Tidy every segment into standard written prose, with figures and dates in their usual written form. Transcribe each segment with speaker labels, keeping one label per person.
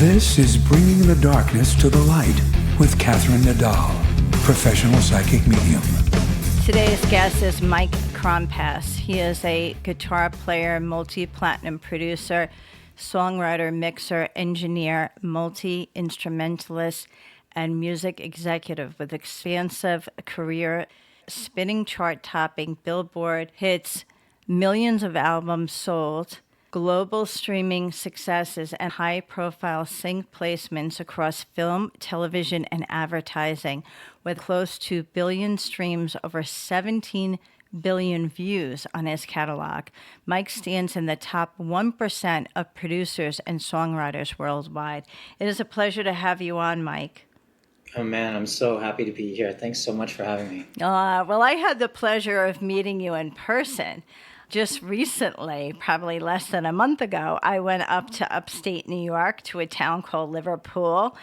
Speaker 1: This is Bringing the Darkness to the Light with Catherine Nadal, professional psychic medium.
Speaker 2: Today's guest is Mike Krompass. He is a guitar player, multi-platinum producer, songwriter, mixer, engineer, multi-instrumentalist, and music executive with expansive career, spinning chart-topping Billboard hits, millions of albums sold, global streaming successes, and high-profile sync placements across film, television, and advertising, with close to billion streams, over 17 billion views on his catalog. Mike stands in the top 1% of producers and songwriters worldwide. It is a pleasure to have you on, Mike.
Speaker 3: Oh man, I'm so happy to be here. Thanks so much for having me.
Speaker 2: Well, I had the pleasure of meeting you in person. Just recently, probably less than a month ago, I went up to upstate New York to a town called Liverpool,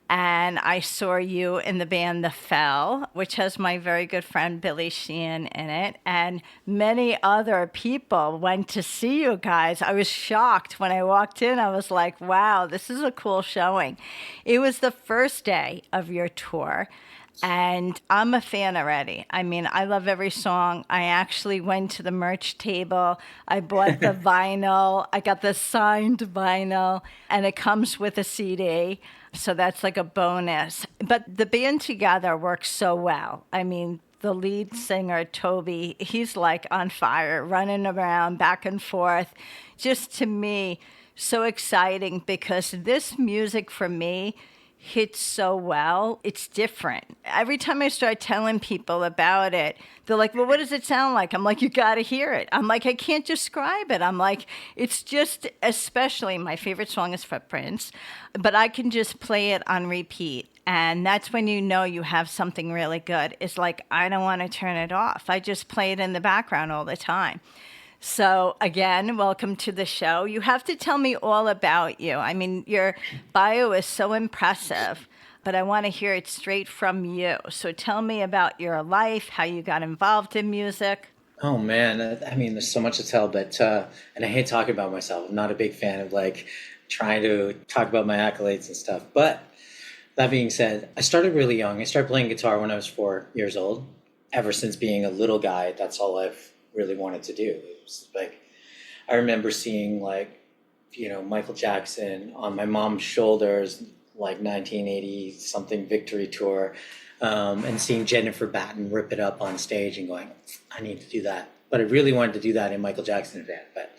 Speaker 2: and I saw you in the band The Fell, which has my very good friend Billy Sheehan in it, and many other people went to see you guys. I was shocked when I walked in. I was like, wow, this is a cool showing. It was the first day of your tour. And I'm a fan already. I mean, I love every song. I actually went to the merch table. I bought the vinyl. I got the signed vinyl, and it comes with a CD. So that's like a bonus. But the band together works so well. I mean, the lead singer, Toby, he's like on fire, running around back and forth. Just to me, so exciting because this music for me hits so well. It's different. Every time I start telling people about it, they're like, well, what does it sound like? I'm like, you got to hear it. I'm like, I can't describe it. I'm like, it's just, especially my favorite song is Footprints, but I can just play it on repeat. And that's when you know you have something really good. It's like, I don't want to turn it off. I just play it in the background all the time. So again, welcome to the show. You have to tell me all about you. I mean, your bio is so impressive, but I want to hear it straight from you. So tell me about your life, how you got involved in music.
Speaker 3: Oh man, I mean, there's so much to tell, but and I hate talking about myself. I'm not a big fan of like trying to talk about my accolades and stuff. But that being said, I started really young. I started playing guitar when I was 4 years old. Ever since being a little guy, that's all I've really wanted to do. It was like, I remember seeing like, Michael Jackson on my mom's shoulders, like 1980 something Victory Tour, and seeing Jennifer Batten rip it up on stage and going, I need to do that. But I really wanted to do that in Michael Jackson's band. But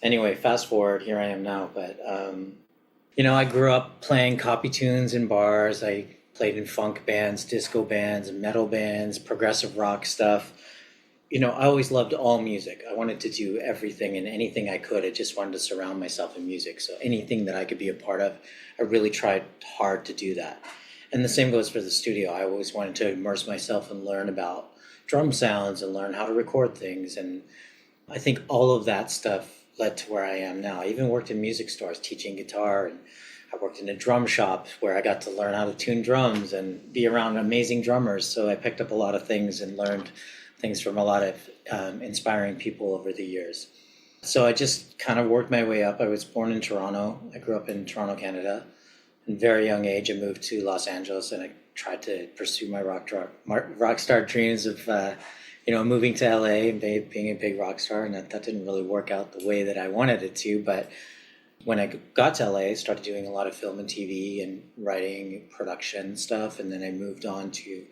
Speaker 3: anyway, fast forward, here I am now. But, I grew up playing copy tunes in bars. I played in funk bands, disco bands, metal bands, progressive rock stuff. I always loved all music. I wanted to do everything and anything I could. I just wanted to surround myself in music. So anything that I could be a part of, I really tried hard to do that. And the same goes for the studio. I always wanted to immerse myself and learn about drum sounds and learn how to record things. And I think all of that stuff led to where I am now. I even worked in music stores teaching guitar, and I worked in a drum shop where I got to learn how to tune drums and be around amazing drummers. So I picked up a lot of things and learned things from a lot of inspiring people over the years. So I just kind of worked my way up. I was born in Toronto. I grew up in Toronto, Canada. At a very young age, I moved to Los Angeles, and I tried to pursue my rock star dreams of, moving to LA and being a big rock star. And that didn't really work out the way that I wanted it to. But when I got to LA, I started doing a lot of film and TV and writing, production stuff. And then I moved on to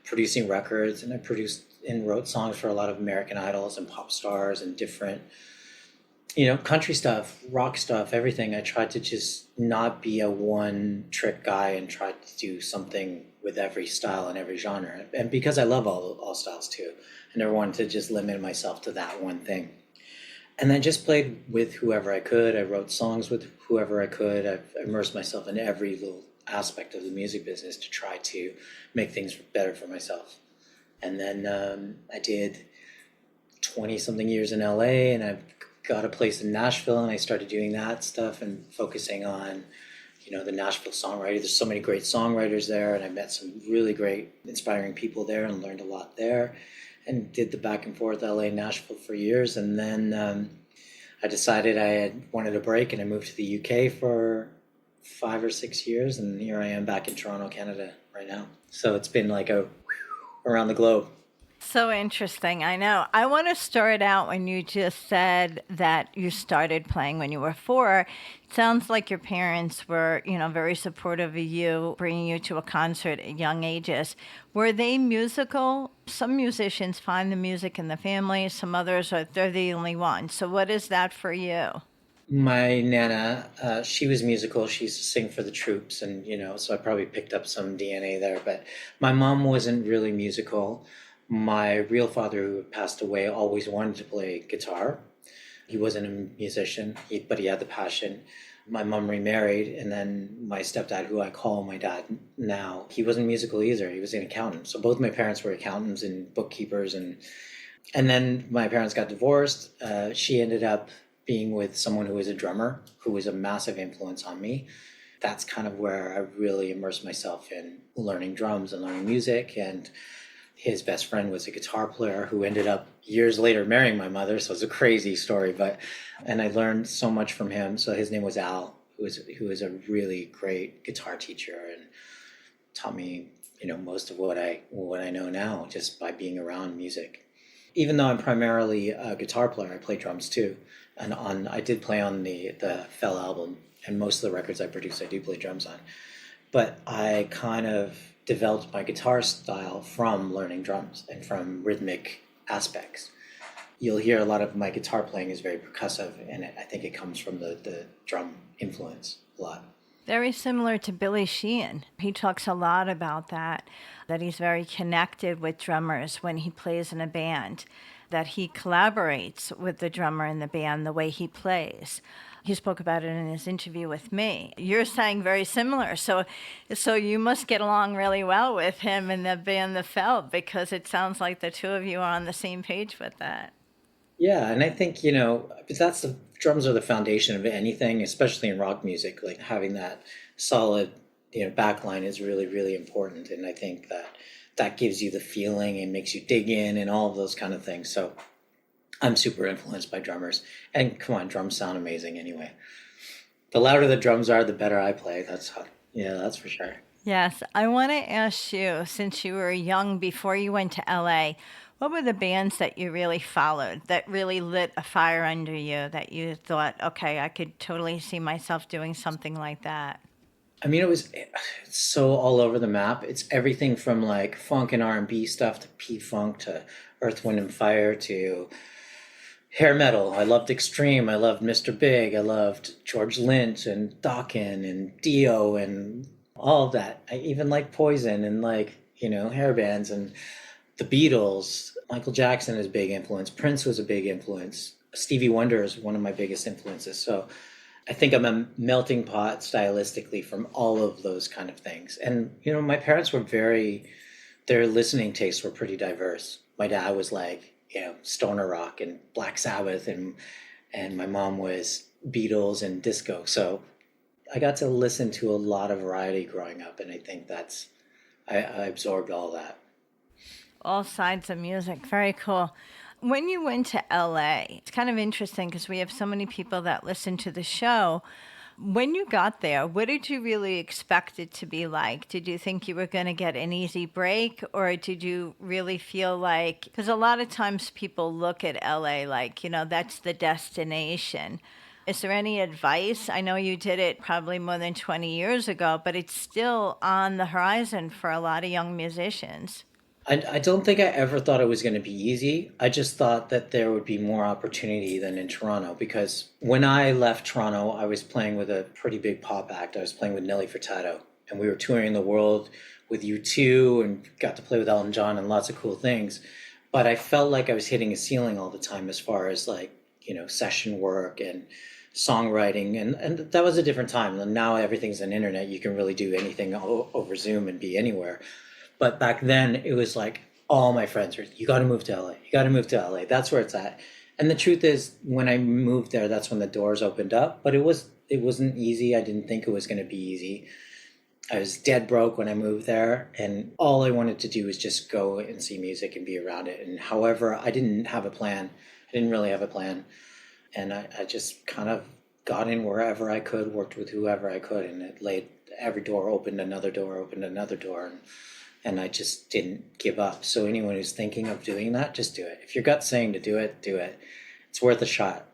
Speaker 3: producing records, and I produced and wrote songs for a lot of American Idols and pop stars and different, country stuff, rock stuff, everything. I tried to just not be a one-trick guy and tried to do something with every style and every genre. And because I love all styles too, I never wanted to just limit myself to that one thing. And I just played with whoever I could. I wrote songs with whoever I could. I've immersed myself in every little aspect of the music business to try to make things better for myself. And then I did 20-something years in LA, and I got a place in Nashville, and I started doing that stuff and focusing on, the Nashville songwriting. There's so many great songwriters there, and I met some really great, inspiring people there and learned a lot there, and did the back and forth LA, Nashville for years. And then I decided I wanted a break, and I moved to the UK for 5 or 6 years, and here I am back in Toronto, Canada right now. So it's been like a around the globe.
Speaker 2: So interesting. I know. I want to start out when you just said that you started playing when you were 4. It sounds like your parents were, very supportive of you, bringing you to a concert at young ages. Were they musical? Some musicians find the music in the family. Some others they're the only ones. So what is that for you?
Speaker 3: My nana, she was musical. She used to sing for the troops, and so I probably picked up some DNA there. But my mom wasn't really musical. My real father, who passed away, always wanted to play guitar. He wasn't a musician, but he had the passion. My mom remarried, and then my stepdad, who I call my dad now, he wasn't musical either. He was an accountant. So both my parents were accountants and bookkeepers, and then my parents got divorced. She ended up being with someone who was a drummer, who was a massive influence on me. That's kind of where I really immersed myself in learning drums and learning music. And his best friend was a guitar player who ended up years later marrying my mother. So it's a crazy story, and I learned so much from him. So his name was Al, who was a really great guitar teacher and taught me, most of what I know now just by being around music. Even though I'm primarily a guitar player, I play drums too. And I did play on the Fell album, and most of the records I produce, I do play drums on. But I kind of developed my guitar style from learning drums and from rhythmic aspects. You'll hear a lot of my guitar playing is very percussive, and I think it comes from the drum influence a lot.
Speaker 2: Very similar to Billy Sheehan. He talks a lot about that he's very connected with drummers when he plays in a band, that he collaborates with the drummer in the band the way he plays. He spoke about it in his interview with me. You're saying very similar. So you must get along really well with him and the band The Fell, because it sounds like the two of you are on the same page with that.
Speaker 3: Yeah, and I think, that's the drums are the foundation of anything, especially in rock music. Like having that solid, backline is really, really important. And I think that gives you the feeling and makes you dig in and all of those kind of things. So I'm super influenced by drummers. And come on, drums sound amazing anyway. The louder the drums are, the better I play. That's for sure.
Speaker 2: Yes, I want to ask you, since you were young before you went to LA, what were the bands that you really followed that really lit a fire under you that you thought, okay, I could totally see myself doing something like that?
Speaker 3: I mean, it's so all over the map. It's everything from like funk and R&B stuff to P-Funk to Earth, Wind and Fire to hair metal. I loved Extreme. I loved Mr. Big. I loved George Lynch and Dokken and Dio and all of that. I even like Poison and hair bands and the Beatles. Michael Jackson is a big influence. Prince was a big influence. Stevie Wonder is one of my biggest influences. So I think I'm a melting pot stylistically from all of those kind of things. And, my parents were their listening tastes were pretty diverse. My dad was like, stoner rock and Black Sabbath, and my mom was Beatles and disco. So I got to listen to a lot of variety growing up. And I think I absorbed all that.
Speaker 2: All sides of music. Very cool. When you went to LA, it's kind of interesting because we have so many people that listen to the show. When you got there, what did you really expect it to be like? Did you think you were going to get an easy break, or did you really feel like, because a lot of times people look at LA like, that's the destination. Is there any advice? I know you did it probably more than 20 years ago, but it's still on the horizon for a lot of young musicians.
Speaker 3: I don't think I ever thought it was going to be easy. I just thought that there would be more opportunity than in Toronto, because when I left Toronto, I was playing with a pretty big pop act. I was playing with Nelly Furtado, and we were touring the world with U2 and got to play with Elton John and lots of cool things. But I felt like I was hitting a ceiling all the time as far as session work and songwriting. And that was a different time. And now everything's on internet. You can really do anything over Zoom and be anywhere. But back then, it was like all my friends were, you got to move to LA. You got to move to LA. That's where it's at. And the truth is, when I moved there, that's when the doors opened up. But it wasn't easy. I didn't think it was going to be easy. I was dead broke when I moved there. And all I wanted to do was just go and see music and be around it. And however, I didn't have a plan. I didn't really have a plan. And I just kind of got in wherever I could, worked with whoever I could, and it laid every door opened, another door opened, another door, and I just didn't give up. So anyone who's thinking of doing that, just do it. If your gut's saying to do it, do it. It's worth a shot.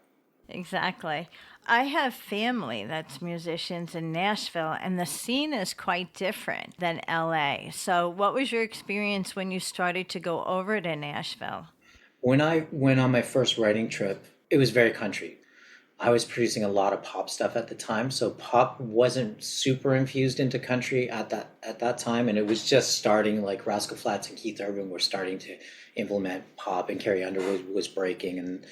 Speaker 2: Exactly. I have family that's musicians in Nashville, and the scene is quite different than LA. So, what was your experience when you started to go over to Nashville?
Speaker 3: When I went on my first writing trip, it was very country. I was producing a lot of pop stuff at the time, so pop wasn't super infused into country at that time, and it was just starting. Like Rascal Flatts and Keith Urban were starting to implement pop, and Carrie Underwood was breaking, and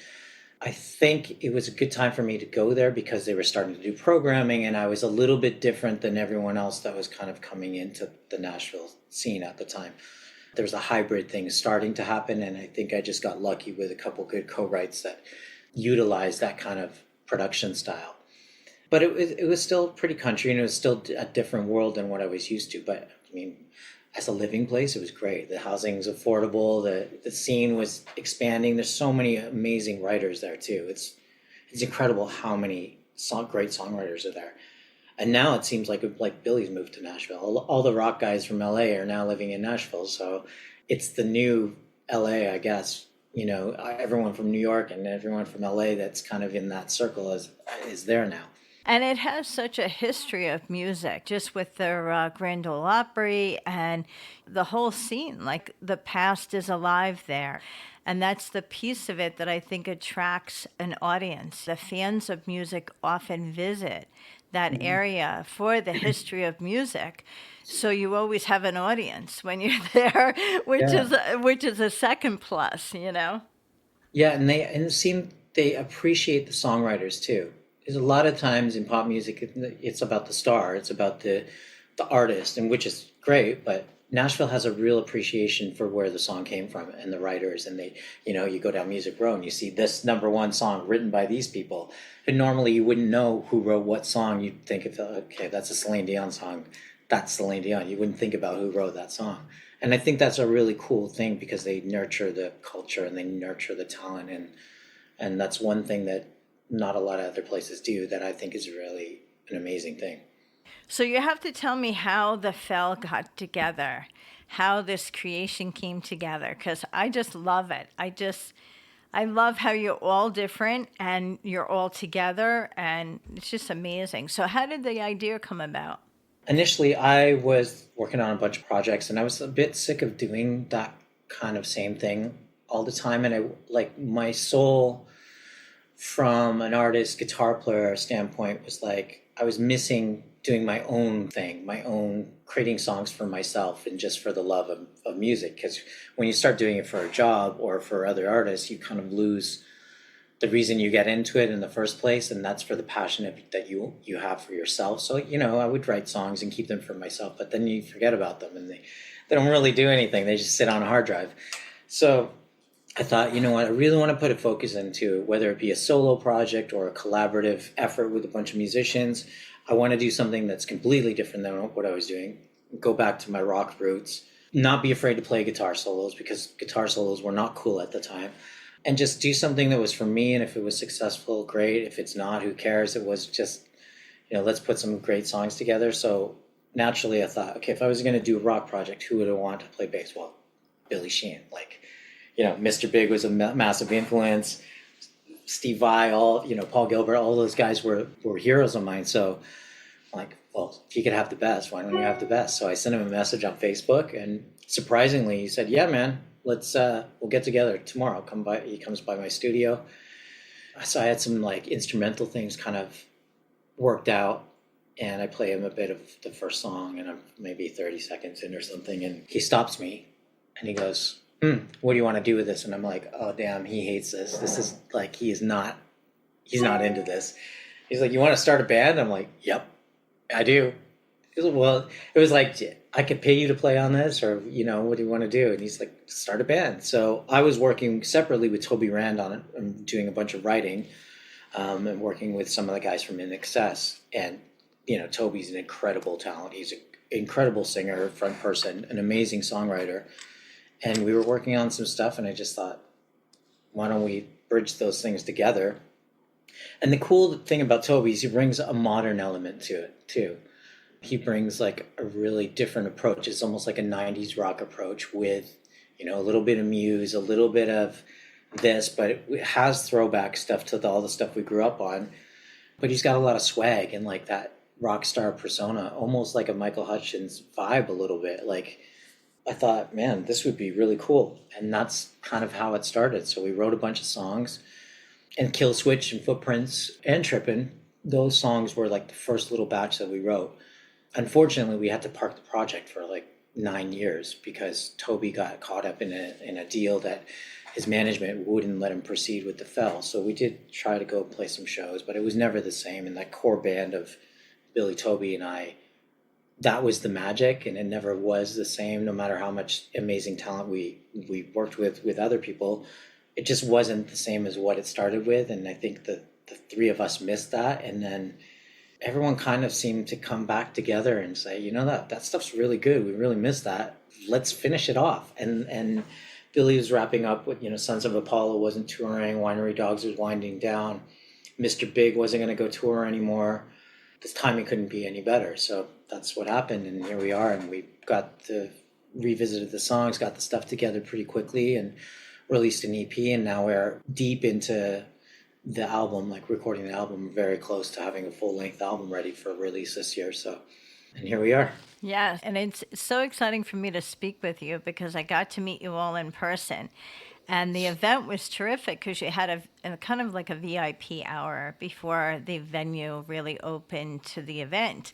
Speaker 3: I think it was a good time for me to go there because they were starting to do programming, and I was a little bit different than everyone else that was kind of coming into the Nashville scene at the time. There was a hybrid thing starting to happen, and I think I just got lucky with a couple good co-writes that utilized that kind of production style. But it was still pretty country, and it was still a different world than what I was used to. But I mean, as a living place, it was great. The housing's affordable. The scene was expanding. There's so many amazing writers there too. It's incredible how many great songwriters are there. And now it seems like Billy's moved to Nashville. All the rock guys from LA are now living in Nashville. So it's the new LA, I guess. You know, everyone from New York and everyone from LA that's kind of in that circle is there now.
Speaker 2: And it has such a history of music, just with their Grand Ole Opry and the whole scene. Like the past is alive there. And that's the piece of it that I think attracts an audience. The fans of music often visit that area for the history of music. So you always have an audience when you're there,
Speaker 3: Yeah.
Speaker 2: which is a second plus, you know?
Speaker 3: Yeah, and it seems they appreciate the songwriters too. Because a lot of times in pop music, it's about the star, it's about the artist, and which is great. But Nashville has a real appreciation for where the song came from and the writers. And they, you know, you go down Music Row and you see this number one song written by these people. And normally you wouldn't know who wrote what song. You'd think of, okay, that's a Celine Dion song. That's Celine Dion. You wouldn't think about who wrote that song. And I think that's a really cool thing because they nurture the culture and they nurture the talent, and that's one thing that not a lot of other places do that I think is really an amazing thing.
Speaker 2: So you have to tell me how the Fell got together, how this creation came together, because I just love it. I love how you're all different and you're all together, and it's just amazing. So how did the idea come about?
Speaker 3: Initially, I was working on a bunch of projects and I was a bit sick of doing that kind of same thing all the time. And I like my soul from an artist, guitar player standpoint was like I was missing doing my own thing, my own creating songs for myself and just for the love of music. Because when you start doing it for a job or for other artists, you kind of lose the reason you get into it in the first place, and that's for the passion that you have for yourself. So, you know, I would write songs and keep them for myself, but then you forget about them and they don't really do anything. They just sit on a hard drive. So I thought, you know what, I really want to put a focus into it, whether it be a solo project or a collaborative effort with a bunch of musicians. I want to do something that's completely different than what I was doing. Go back to my rock roots, not be afraid to play guitar solos because guitar solos were not cool at the time. And just do something that was for me, and if it was successful, great. If it's not, who cares? It was just, you know, let's put some great songs together. So naturally I thought, okay, if I was going to do a rock project, who would I want to play bass? Well, Billy Sheehan. Like, you know, Mr. Big was a massive influence. Steve Vai, all, you know, Paul Gilbert, all those guys were heroes of mine. So I'm like, well, if you could have the best, why don't you have the best? So I sent him a message on Facebook, and surprisingly he said, yeah, man, let's we'll get together tomorrow. Come by. He comes by my studio. So I had some like instrumental things kind of worked out, and I play him a bit of the first song, and I'm maybe 30 seconds in or something, and he stops me and he goes, what do you want to do with this? And I'm like, oh damn, he hates this. This is like, he's not into this. He's like, you want to start a band? I'm like, yep, I do. Well, it was like, I could pay you to play on this, or, you know, what do you want to do? And he's like, start a band. So I was working separately with Toby Rand on it and doing a bunch of writing, and working with some of the guys from In Excess. And, you know, Toby's an incredible talent. He's an incredible singer, front person, an amazing songwriter. And we were working on some stuff, and I just thought, why don't we bridge those things together And the cool thing about Toby is he brings a modern element to it too. He brings like a really different approach. It's almost like a 90s rock approach with, a little bit of Muse, a little bit of this, but it has throwback stuff to all the stuff we grew up on. But he's got a lot of swag and like that rock star persona, almost like a Michael Hutchins vibe a little bit. Like I thought, man, this would be really cool. And that's kind of how it started. So we wrote a bunch of songs, and Kill Switch and Footprints and Trippin', those songs were like the first little batch that we wrote. Unfortunately, we had to park the project for like 9 years because Toby got caught up in a deal that his management wouldn't let him proceed with the Fell. So we did try to go play some shows, but it was never the same. And that core band of Billy, Toby, and I, that was the magic, and it never was the same. No matter how much amazing talent we worked with other people, it just wasn't the same as what it started with. And I think the three of us missed that. And then everyone kind of seemed to come back together and say, that stuff's really good. We really missed that. Let's finish it off. And Billy was wrapping up with, Sons of Apollo wasn't touring, Winery Dogs was winding down, Mr. Big wasn't going to go tour anymore. This timing couldn't be any better. So that's what happened. And here we are. And we revisited the songs, got the stuff together pretty quickly, and released an EP. And now we're deep into the album, like recording the album, very close to having a full-length album ready for release this year. So, and here we are.
Speaker 2: Yeah, and it's so exciting for me to speak with you because I got to meet you all in person. And the event was terrific because you had a kind of like a VIP hour before the venue really opened to the event.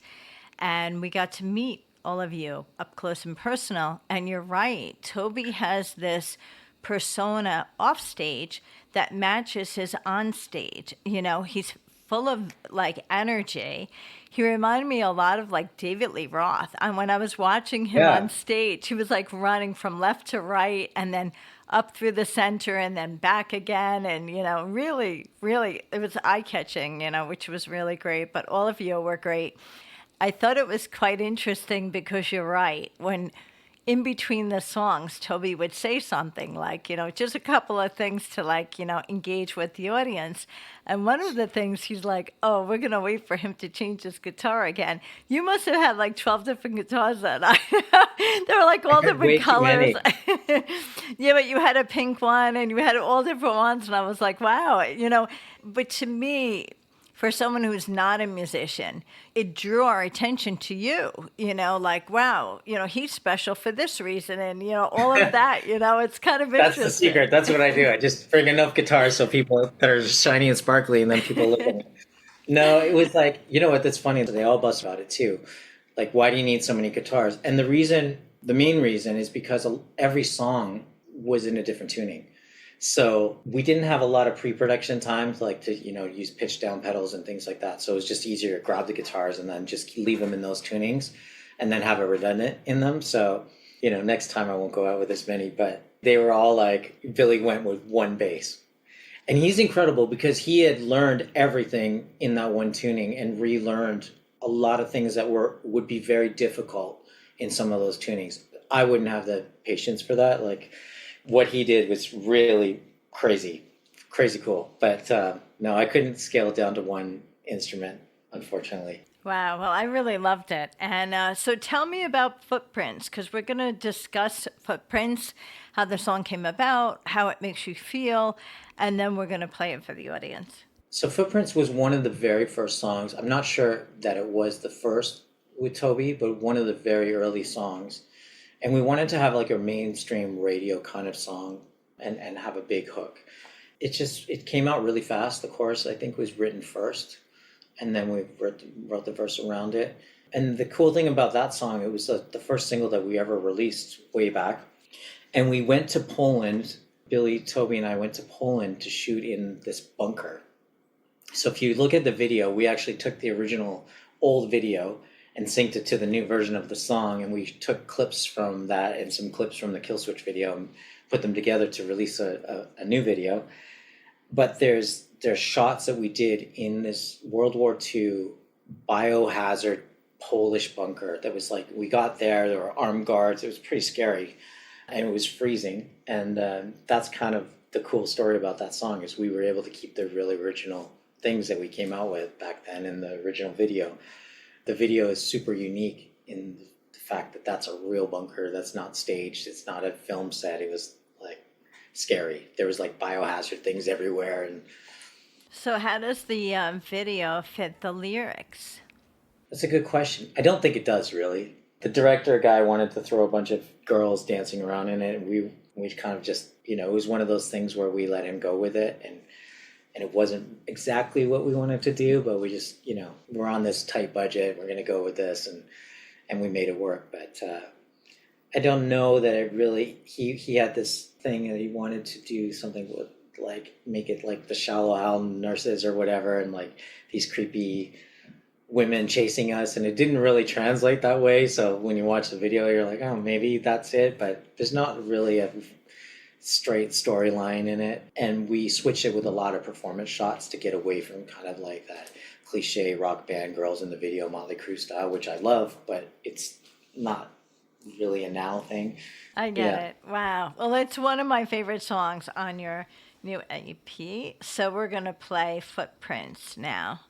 Speaker 2: And we got to meet all of you up close and personal. And you're right, Toby has this persona off stage that matches his on stage. He's full of like energy. He reminded me a lot of like David Lee Roth. And when I was watching him on stage, he was like running from left to right and then up through the center and then back again. And, really, really, it was eye-catching, which was really great. But all of you were great. I thought it was quite interesting because you're right. When in between the songs, Toby would say something like, just a couple of things to like, engage with the audience. And one of the things he's like, oh, we're going to wait for him to change his guitar again. You must have had like 12 different guitars that night. They were like all different colors. Yeah, but you had a pink one and you had all different ones. And I was like, wow, but to me, for someone who's not a musician, it drew our attention to you, like, wow, he's special for this reason and, all of that, it's kind of interesting.
Speaker 3: That's the secret. That's what I do. I just bring enough guitars so people that are shiny and sparkly and then people look at me. No, it was like, what, that's funny. They all bust about it too. Like, why do you need so many guitars? And the main reason is because every song was in a different tuning. So we didn't have a lot of pre-production times, like to, use pitch down pedals and things like that. So it was just easier to grab the guitars and then just leave them in those tunings and then have it redundant in them. So, next time I won't go out with as many, but they were all like, Billy went with one bass. And he's incredible because he had learned everything in that one tuning and relearned a lot of things that would be very difficult in some of those tunings. I wouldn't have the patience for that. Like, what he did was really crazy cool. But no, I couldn't scale it down to one instrument, unfortunately.
Speaker 2: Wow. Well, I really loved it. And so tell me about Footprints, because we're going to discuss Footprints, how the song came about, how it makes you feel, and then we're going to play it for the audience.
Speaker 3: So Footprints was one of the very first songs. I'm not sure that it was the first with Toby, but one of the very early songs. And we wanted to have like a mainstream radio kind of song and have a big hook. It came out really fast. The chorus, I think, was written first. And then we wrote the verse around it. And the cool thing about that song, it was the first single that we ever released way back. And we went to Poland. Billy, Toby, and I went to Poland to shoot in this bunker. So if you look at the video, we actually took the original old video and synced it to the new version of the song. And we took clips from that and some clips from the Kill Switch video and put them together to release a new video. But there's shots that we did in this World War II biohazard Polish bunker that was like, we got there were armed guards. It was pretty scary and it was freezing. And that's kind of the cool story about that song is we were able to keep the really original things that we came out with back then in the original video. The video is super unique in the fact that that's a real bunker. That's not staged. It's not a film set. It was like scary. There was like biohazard things everywhere. And
Speaker 2: So how does the video fit the lyrics?
Speaker 3: that's a good question. I don't think it does really. The director guy wanted to throw a bunch of girls dancing around in it, and we kind of just, it was one of those things where we let him go with it, and it wasn't exactly what we wanted to do, but we just, we're on this tight budget, we're going to go with this, and we made it work. But I don't know that it really, he had this thing that he wanted to do something with, like, make it like the Shallow Hal Nurses or whatever, and like these creepy women chasing us, and it didn't really translate that way. So when you watch the video, you're like, oh, maybe that's it, but there's not really a straight storyline in it. And we switched it with a lot of performance shots to get away from kind of like that cliche rock band girls in the video, Motley Crue style, which I love, but it's not really a now thing.
Speaker 2: I get it. Wow. Well, it's one of my favorite songs on your new EP. So we're going to play Footprints now.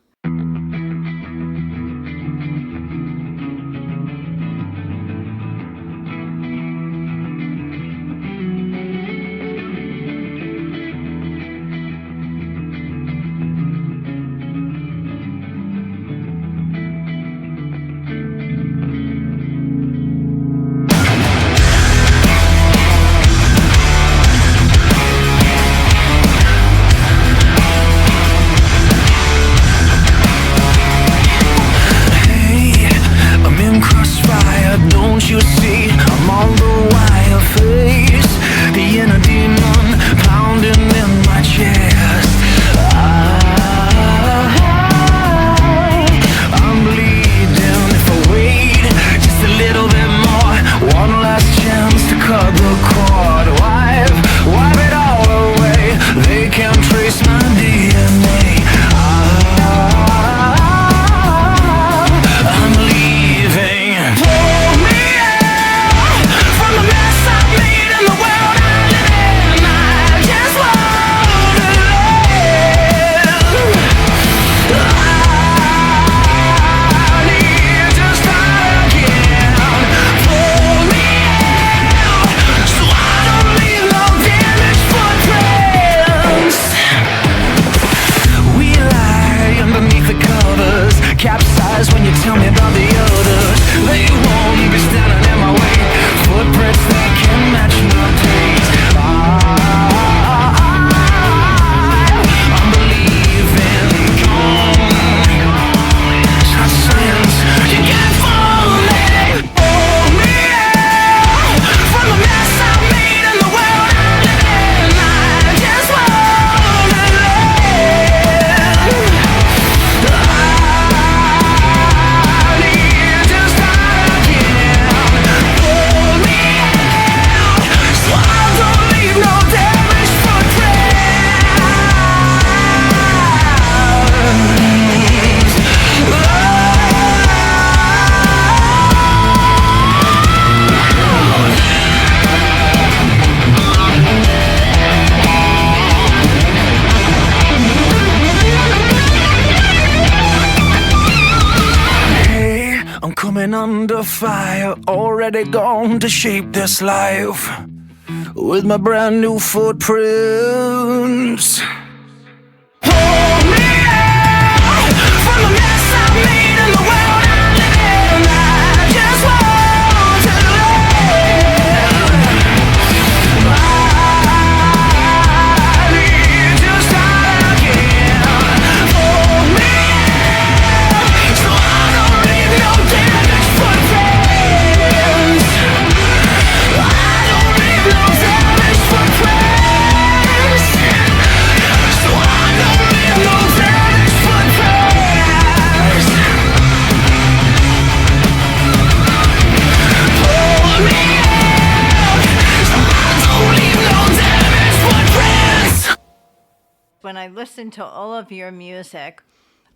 Speaker 4: Under fire, already gone to shape this life with my brand new footprints. Hold me out from the mess I made in the world I live in. I just want to live. I need to start again. Hold me out so I don't leave no damage footprints. I don't leave no damage footprints. So I don't leave no damage footprints. Hold me out so I don't leave no damage footprints.
Speaker 2: When I listen to all of your music,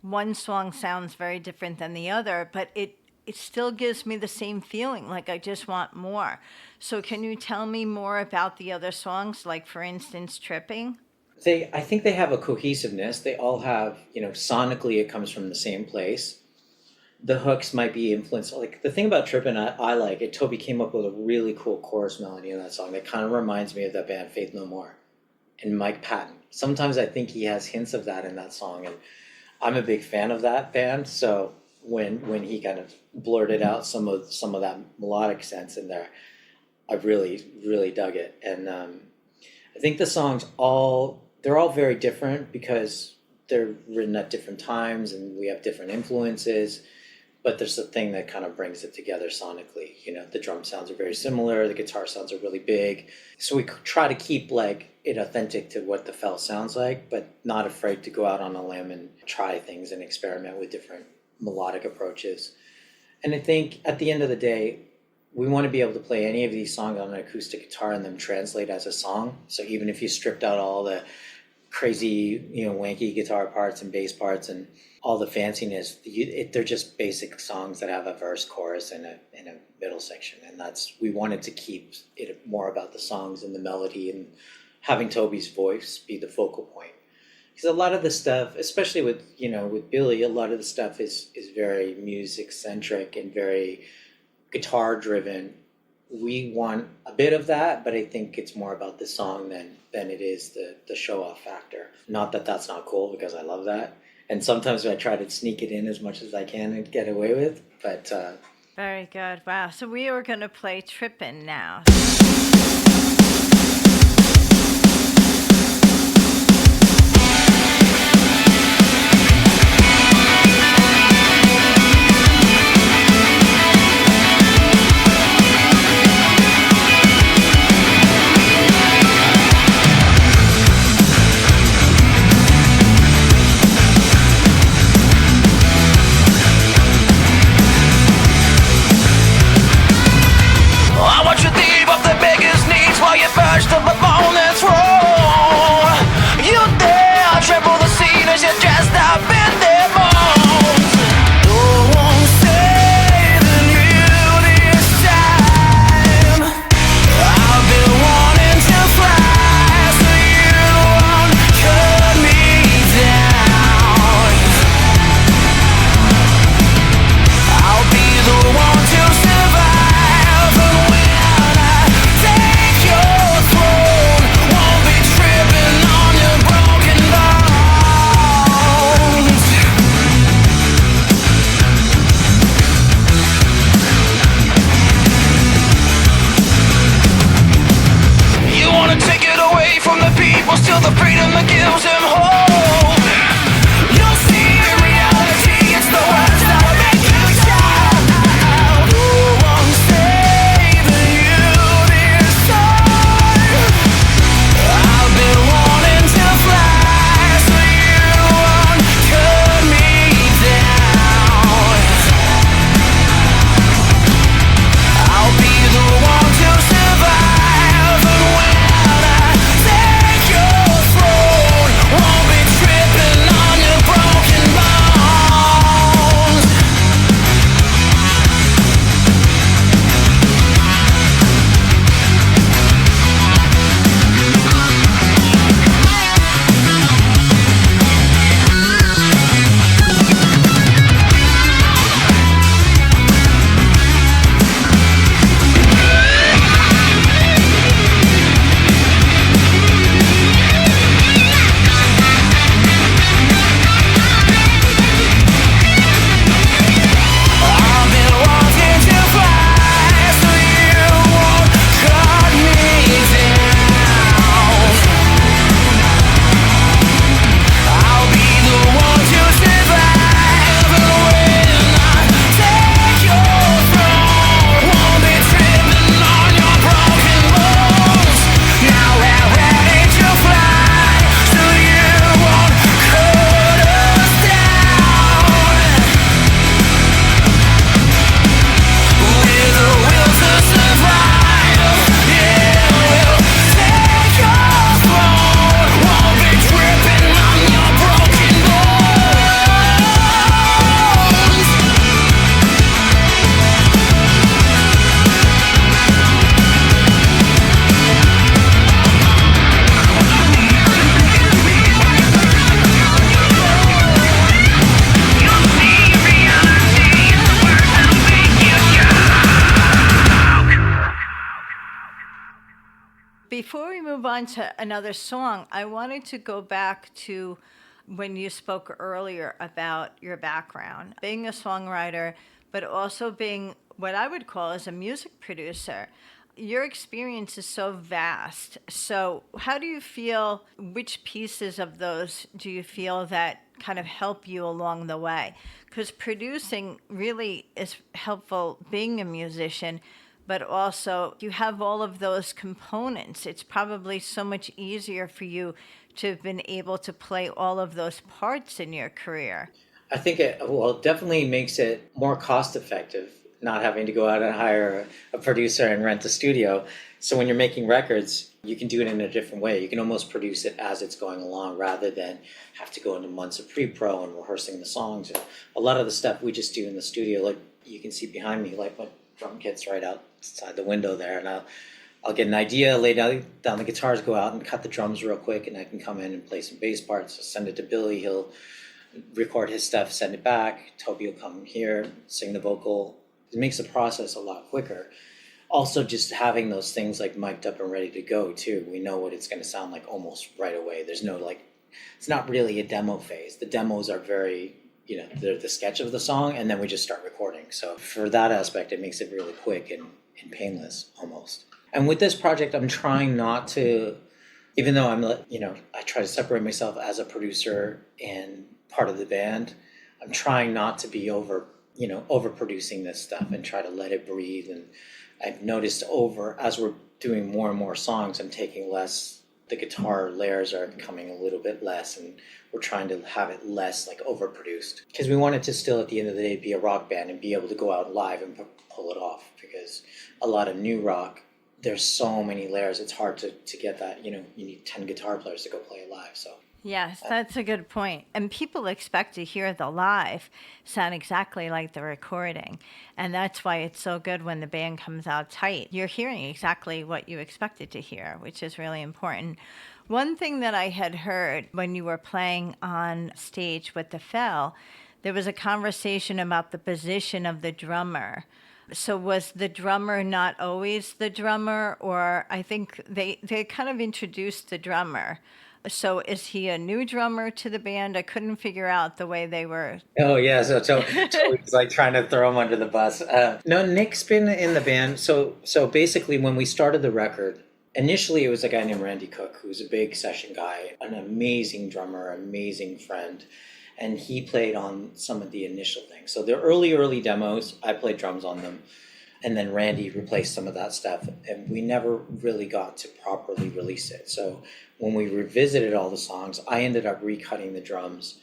Speaker 2: one song sounds very different than the other, but it still gives me the same feeling, like I just want more. So can you tell me more about the other songs, like for instance, Tripping?
Speaker 3: I think they have a cohesiveness. They all have, sonically it comes from the same place. The hooks might be influenced. Like the thing about Trippin' I like it. Toby came up with a really cool chorus melody in that song that kind of reminds me of that band Faith No More and Mike Patton. Sometimes I think he has hints of that in that song, and I'm a big fan of that band. So when he kind of blurted out some of that melodic sense in there, I really dug it. And I think the songs they're all very different because they're written at different times and we have different influences. But there's a thing that kind of brings it together sonically. The drum sounds are very similar. The guitar sounds are really big. So we try to keep it authentic to what the felt sounds like, but not afraid to go out on a limb and try things and experiment with different melodic approaches. And I think at the end of the day, we want to be able to play any of these songs on an acoustic guitar and them translate as a song. So even if you stripped out all the crazy, wanky guitar parts and bass parts and all the fanciness, they're just basic songs that have a verse, chorus, and a middle section. And we wanted to keep it more about the songs and the melody and having Toby's voice be the focal point. Because a lot of the stuff, especially with Billy, a lot of the stuff is very music centric and very guitar driven. We want a bit of that, but I think it's more about the song than it is the show off factor. Not that that's not cool, because I love that. And sometimes I try to sneak it in as much as I can and get away with, but...
Speaker 2: Very good. Wow. So we are going to play Trippin' now.
Speaker 4: I watch you thief off the bed.
Speaker 2: Before we move on to another song, I wanted to go back to when you spoke earlier about your background, being a songwriter, but also being what I would call as a music producer. Your experience is so vast. So how do you feel, which pieces of those do you feel that kind of help you along the way? Because producing really is helpful being a musician, but also you have all of those components. It's probably so much easier for you to have been able to play all of those parts in your career.
Speaker 3: I think it definitely makes it more cost effective, not having to go out and hire a producer and rent a studio. So when you're making records, you can do it in a different way. You can almost produce it as it's going along rather than have to go into months of pre-pro and rehearsing the songs. And a lot of the stuff we just do in the studio, like you can see behind me, like my drum kit's right outside the window there, and I'll get an idea, lay down the guitars, go out and cut the drums real quick, and I can come in and play some bass parts. So send it to Billy, he'll record his stuff, send it back. Toby will come here, sing the vocal. It makes the process a lot quicker. Also, just having those things like mic'd up and ready to go too. We know what it's going to sound like almost right away. There's no it's not really a demo phase. The demos are very, they're the sketch of the song, and then we just start recording. So for that aspect, it makes it really quick and painless almost. And with this project, I'm trying not to, even though I try to separate myself as a producer and part of the band, I'm trying not to be overproducing this stuff and try to let it breathe. And I've noticed as we're doing more and more songs, I'm taking less, the guitar layers are becoming a little bit less, and we're trying to have it less overproduced. Because we want it to still, at the end of the day, be a rock band and be able to go out live and pull it off. Because a lot of new rock, there's so many layers, it's hard to get that, you need 10 guitar players to go play it live, so.
Speaker 2: Yes, that's a good point. And people expect to hear the live sound exactly like the recording. And that's why it's so good when the band comes out tight. You're hearing exactly what you expected to hear, which is really important. One thing that I had heard when you were playing on stage with the Fell, there was a conversation about the position of the drummer. So was the drummer not always the drummer? Or I think they kind of introduced the drummer. So is he a new drummer to the band? I couldn't figure out the way they were.
Speaker 3: Oh yeah, so Toby's trying to throw him under the bus. No, Nick's been in the band. So basically, when we started the record, initially it was a guy named Randy Cook, who's a big session guy, an amazing drummer, amazing friend, and he played on some of the initial things. So the early demos, I played drums on them. And then Randy replaced some of that stuff, and we never really got to properly release it. So when we revisited all the songs, I ended up recutting the drums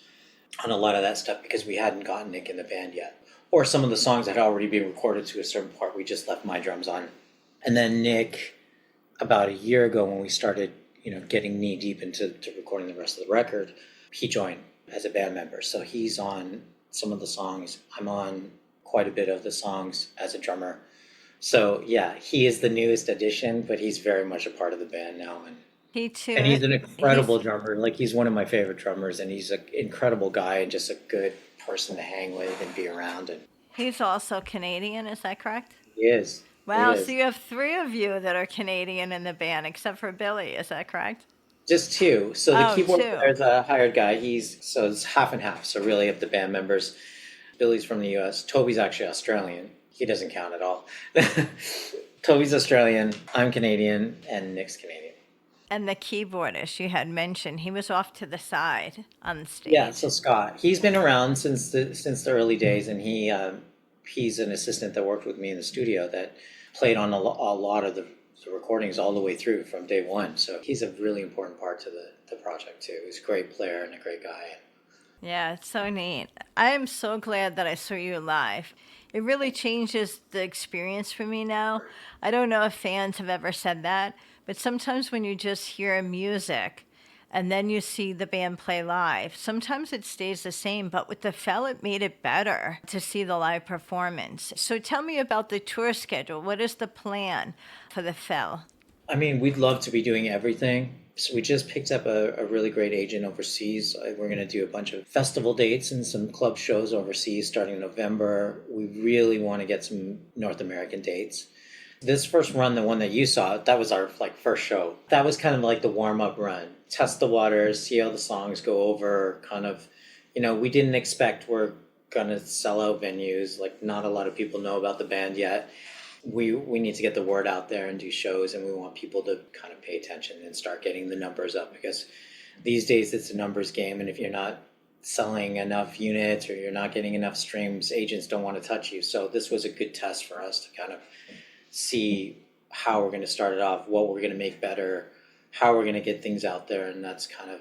Speaker 3: on a lot of that stuff because we hadn't gotten Nick in the band yet. Or some of the songs had already been recorded to a certain part, we just left my drums on. And then Nick, about a year ago when we started, getting knee deep into recording the rest of the record, he joined as a band member. So he's on some of the songs. I'm on quite a bit of the songs as a drummer. So yeah, he is the newest addition, but he's very much a part of the band now. And
Speaker 2: He too.
Speaker 3: and he's an incredible drummer. He's one of my favorite drummers, and he's an incredible guy and just a good person to hang with and be around. And
Speaker 2: He's also Canadian, is that correct?
Speaker 3: he is.
Speaker 2: Wow,
Speaker 3: He is.
Speaker 2: so you have 3 of you that are Canadian in the band, except for Billy, is that correct?
Speaker 3: Just 2. So the keyboard
Speaker 2: 2.
Speaker 3: player is a hired guy. So it's half and half. So really, of the band members, Billy's from the U.S. Toby's actually Australian. He doesn't count at all. Toby's Australian, I'm Canadian, and Nick's Canadian.
Speaker 2: And the keyboardist you had mentioned, he was off to the side on stage.
Speaker 3: Yeah, so Scott, he's been around since the early days, and he's an assistant that worked with me in the studio that played on a lot of the recordings all the way through from day one. So he's a really important part to the project too. He's a great player and a great guy.
Speaker 2: Yeah, it's so neat. I am so glad that I saw you live. It really changes the experience for me now. I don't know if fans have ever said that, but sometimes when you just hear music and then you see the band play live, sometimes it stays the same, but with the Fell, it made it better to see the live performance. So tell me about the tour schedule. What is the plan for the Fell?
Speaker 3: I mean, we'd love to be doing everything. So we just picked up a really great agent overseas. We're going to do a bunch of festival dates and some club shows overseas starting in November. We really want to get some North American dates. This first run, the one that you saw, that was our like first show. That was kind of like the warm-up run. Test the waters, see how the songs go over, kind of, we didn't expect we're gonna sell out venues. Like, not a lot of people know about the band yet. We need to get the word out there and do shows, and we want people to kind of pay attention and start getting the numbers up, because these days it's a numbers game, and if you're not selling enough units or you're not getting enough streams, agents don't want to touch you. So this was a good test for us to kind of see how we're going to start it off, what we're going to make better, how we're going to get things out there, and that's kind of,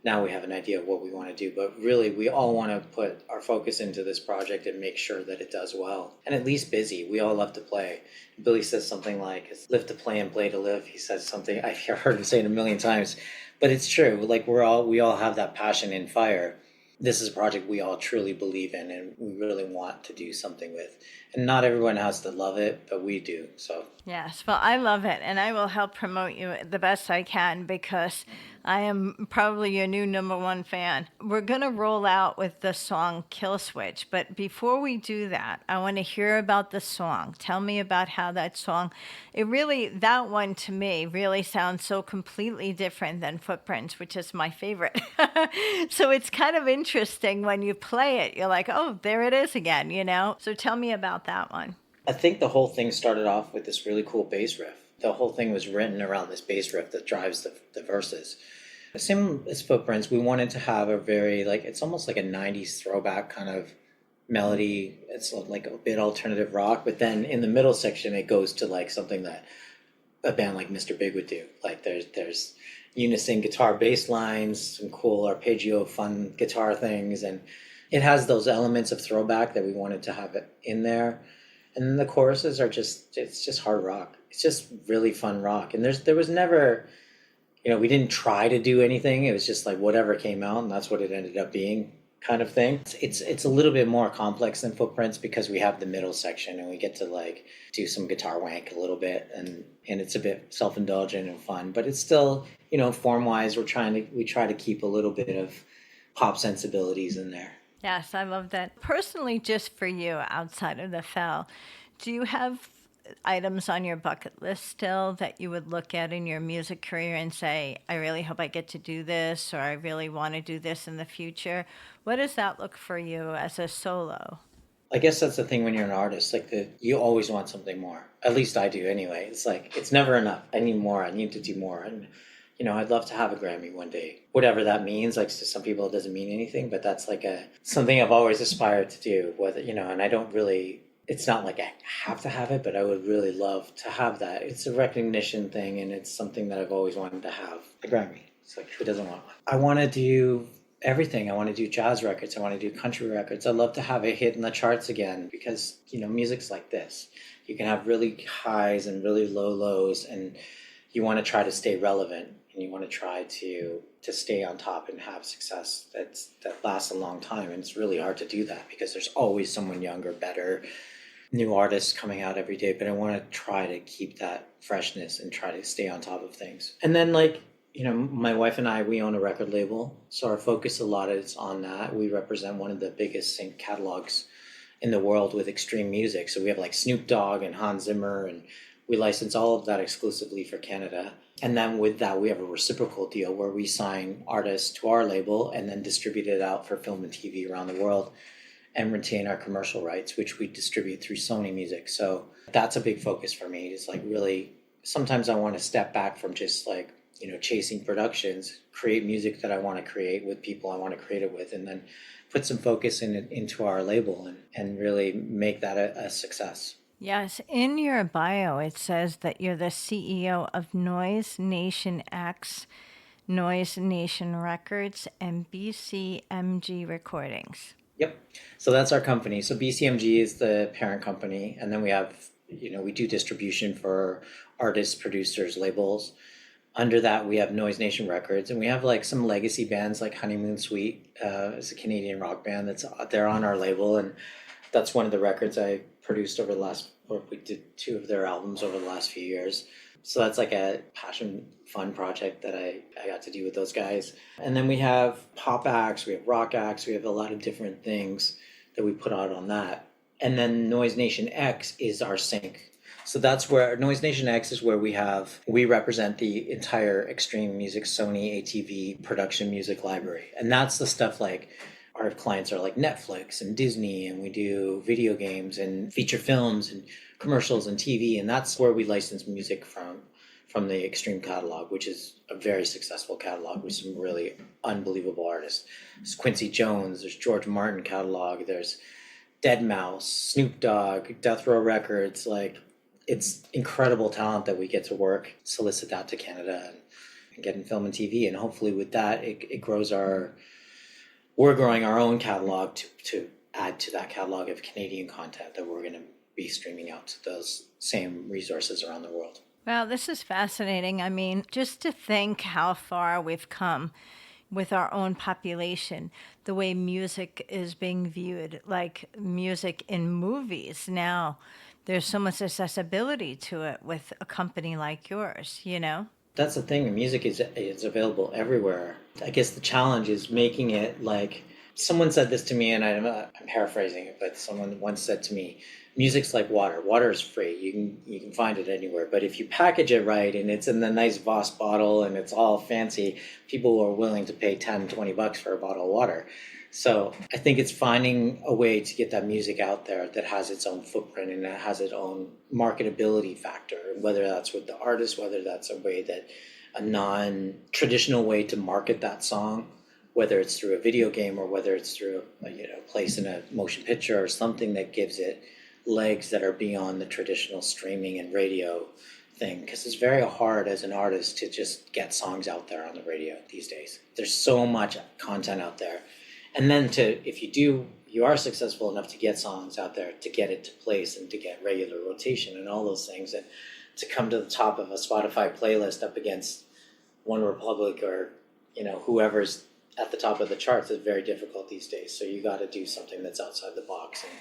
Speaker 3: now we have an idea of what we want to do. But really, we all want to put our focus into this project and make sure that it does well, and at least busy. We all love to play. Billy says something like, "It's live to play and play to live." He says something I've heard him say it a million times, but it's true. Like, we all have that passion and fire. This is a project we all truly believe in, and we really want to do something with. And not everyone has to love it, but we do. So
Speaker 2: Yes, well, I love it, and I will help promote you the best I can, because I am probably your new number one fan. We're going to roll out with the song Kill Switch, but before we do that, I want to hear about the song. Tell me about how that song, that one to me really sounds so completely different than Footprints, which is my favorite. So it's kind of interesting when you play it. You're like, oh, there it is again, So tell me about that one.
Speaker 3: I think the whole thing started off with this really cool bass riff. The whole thing was written around this bass riff that drives the verses. Same as Footprints, we wanted to have a very, it's almost like a 90s throwback kind of melody. It's like a bit alternative rock, but then in the middle section, it goes to like something that a band like Mr. Big would do. Like there's unison guitar bass lines, some cool arpeggio, fun guitar things, and it has those elements of throwback that we wanted to have it in there. And then the choruses are it's just hard rock. It's just really fun rock. And there was never, we didn't try to do anything. It was just like whatever came out, and that's what it ended up being, kind of thing. It's a little bit more complex than Footprints, because we have the middle section and we get to like do some guitar wank a little bit, and it's a bit self-indulgent and fun. But it's still, form-wise, we try to keep a little bit of pop sensibilities in there.
Speaker 2: Yes, I love that. Personally, just for you, outside of the Fell, do you have items on your bucket list still that you would look at in your music career and say, I really hope I get to do this, or I really want to do this in the future? What does that look for you as a solo?
Speaker 3: I guess that's the thing when you're an artist, you always want something more. At least I do anyway. It's like, it's never enough. I need more. I need to do more. And I'd love to have a Grammy one day. Whatever that means, like to some people it doesn't mean anything, but that's like something I've always aspired to do. Whether, and I don't really, it's not like I have to have it, but I would really love to have that. It's a recognition thing, and it's something that I've always wanted to have, a Grammy. It's like, who doesn't want one? I want to do everything. I want to do jazz records. I want to do country records. I'd love to have a hit in the charts again, because, music's like this. You can have really highs and really low lows, and you want to try to stay relevant. And you want to try to stay on top and have success that lasts a long time. And it's really hard to do that, because there's always someone younger, better, new artists coming out every day. But I want to try to keep that freshness and try to stay on top of things. And then my wife and I, we own a record label. So our focus a lot is on that. We represent one of the biggest sync catalogs in the world with extreme music. So we have like Snoop Dogg and Hans Zimmer, and we license all of that exclusively for Canada. And then with that, we have a reciprocal deal where we sign artists to our label and then distribute it out for film and TV around the world, and retain our commercial rights, which we distribute through Sony Music. So that's a big focus for me. It's like, really, sometimes I want to step back from just like, chasing productions, create music that I want to create with people I want to create it with, and then put some focus into our label and really make that a success.
Speaker 2: Yes, in your bio, it says that you're the CEO of Noise Nation X, Noise Nation Records, and BCMG Recordings.
Speaker 3: Yep. So that's our company. So BCMG is the parent company. And then we have, we do distribution for artists, producers, labels. Under that, we have Noise Nation Records. And we have like some legacy bands like Honeymoon Suite. It's a Canadian rock band they're on our label. And that's one of the records I produced we did 2 of their albums over the last few years. So that's like a passion, fun project that I got to do with those guys. And then we have pop acts, we have rock acts, we have a lot of different things that we put out on that. And then Noise Nation X is our sync. So that's where Noise Nation X is where we represent the entire Extreme Music Sony ATV production music library. And that's the stuff like our clients are like Netflix and Disney, and we do video games and feature films and commercials and TV. And that's where we license music from the Extreme catalog, which is a very successful catalog with some really unbelievable artists. There's Quincy Jones, there's George Martin catalog, there's deadmau5, Snoop Dogg, Death Row Records. Like, it's incredible talent that we get to work, solicit that to Canada and get in film and TV. And hopefully with that, it grows we're growing our own catalog to add to that catalog of Canadian content that we're going to be streaming out to those same resources around the world.
Speaker 2: Wow, this is fascinating. I mean, just to think how far we've come with our own population, the way music is being viewed, like music in movies now. There's so much accessibility to it with a company like yours, you know?
Speaker 3: That's the thing. Music is available everywhere. I guess the challenge is making it like, someone said this to me, and I'm paraphrasing it, but someone once said to me, music's like water. Water is free. You can find it anywhere. But if you package it right and it's in the nice Voss bottle and it's all fancy, people are willing to pay $10, $20 for a bottle of water. So I think it's finding a way to get that music out there that has its own footprint and that has its own marketability factor, whether that's with the artist, whether that's a non-traditional way to market that song, whether it's through a video game or whether it's through place in a motion picture or something that gives it legs that are beyond the traditional streaming and radio thing. Because it's very hard as an artist to just get songs out there on the radio these days. There's so much content out there. And then if you are successful enough to get songs out there, to get it to place and to get regular rotation and all those things, and to come to the top of a Spotify playlist up against OneRepublic or whoever's at the top of the charts is very difficult these days. So you got to do something that's outside the box. And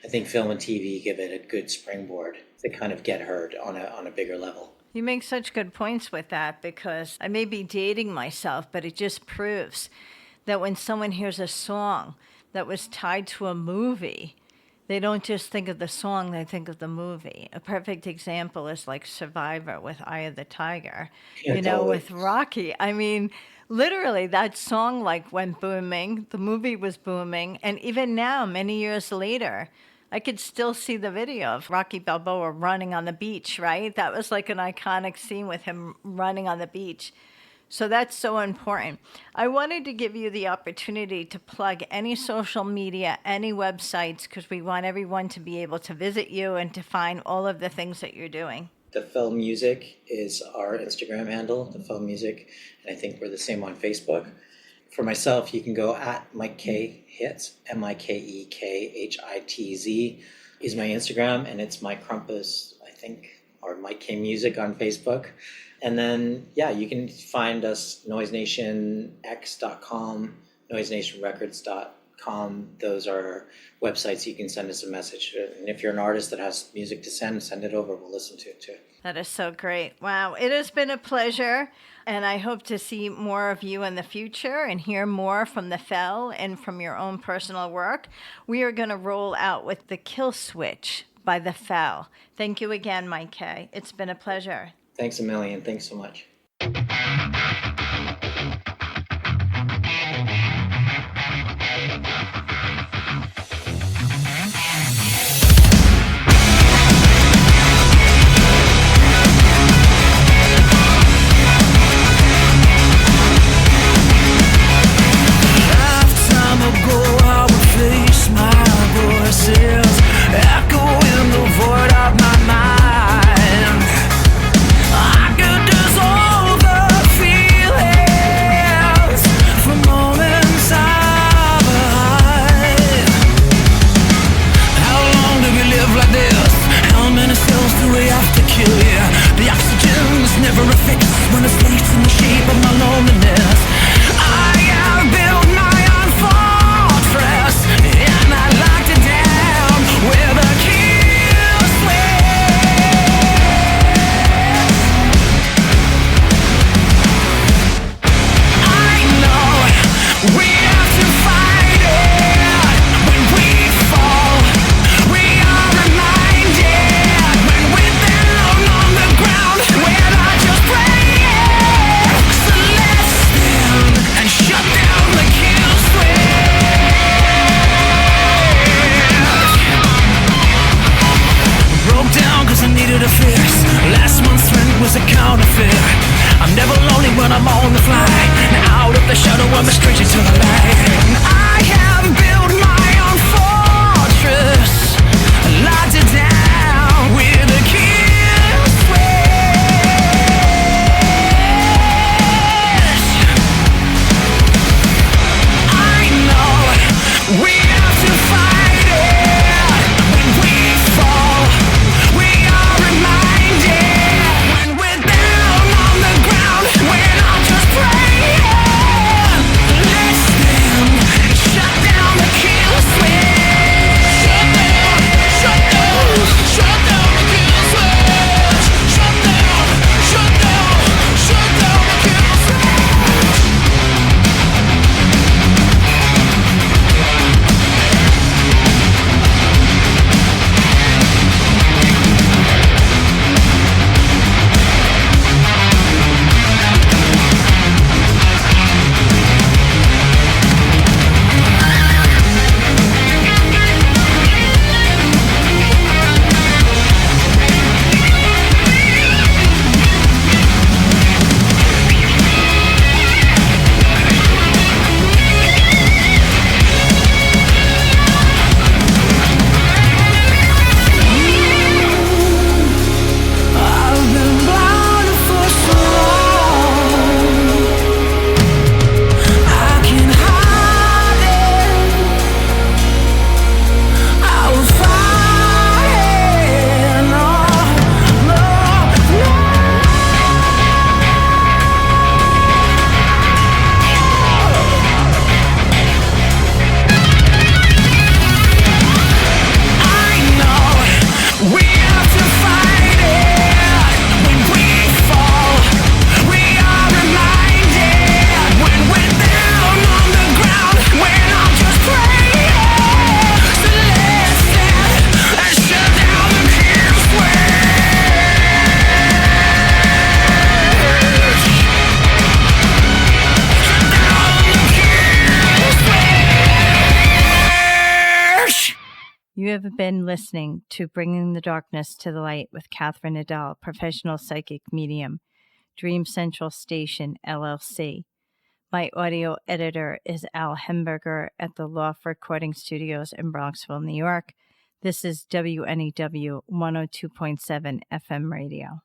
Speaker 3: I think film and TV give it a good springboard to kind of get heard on a bigger level.
Speaker 2: You make such good points with that, because I may be dating myself, but it just proves that when someone hears a song that was tied to a movie, they don't just think of the song, they think of the movie. A perfect example is like Survivor with Eye of the Tiger,
Speaker 3: Totally.
Speaker 2: With Rocky. I mean, literally that song went booming, the movie was booming, and even now, many years later, I could still see the video of Rocky Balboa running on the beach, right? That was like an iconic scene with him running on the beach. So that's so important. I wanted to give you the opportunity to plug any social media, any websites, because we want everyone to be able to visit you and to find all of the things that you're doing.
Speaker 3: The Film Music is our Instagram handle, The Film Music, and I think we're the same on Facebook. For myself, you can go at Mike K Hits, MikeKehitz is my Instagram, and it's Mike Krompass, I think, or Mike K Music on Facebook. And then, you can find us noisenationx.com, noisenationrecords.com. Those are websites you can send us a message. And if you're an artist that has music to send it over. We'll listen to it too.
Speaker 2: That is so great. Wow. It has been a pleasure. And I hope to see more of you in the future and hear more from the Fell and from your own personal work. We are going to roll out with The Kill Switch by the Fell. Thank you again, Mike K. It's been a pleasure.
Speaker 3: Thanks a million. Thanks so much.
Speaker 4: Echo in the void of my mind. I could dissolve
Speaker 2: You have been listening to Bringing the Darkness to the Light with Catherine Nadal, professional psychic medium, Dream Central Station, LLC. My audio editor is Al Hemberger at the Loft Recording Studios in Bronxville, New York. This is WNEW 102.7 FM radio.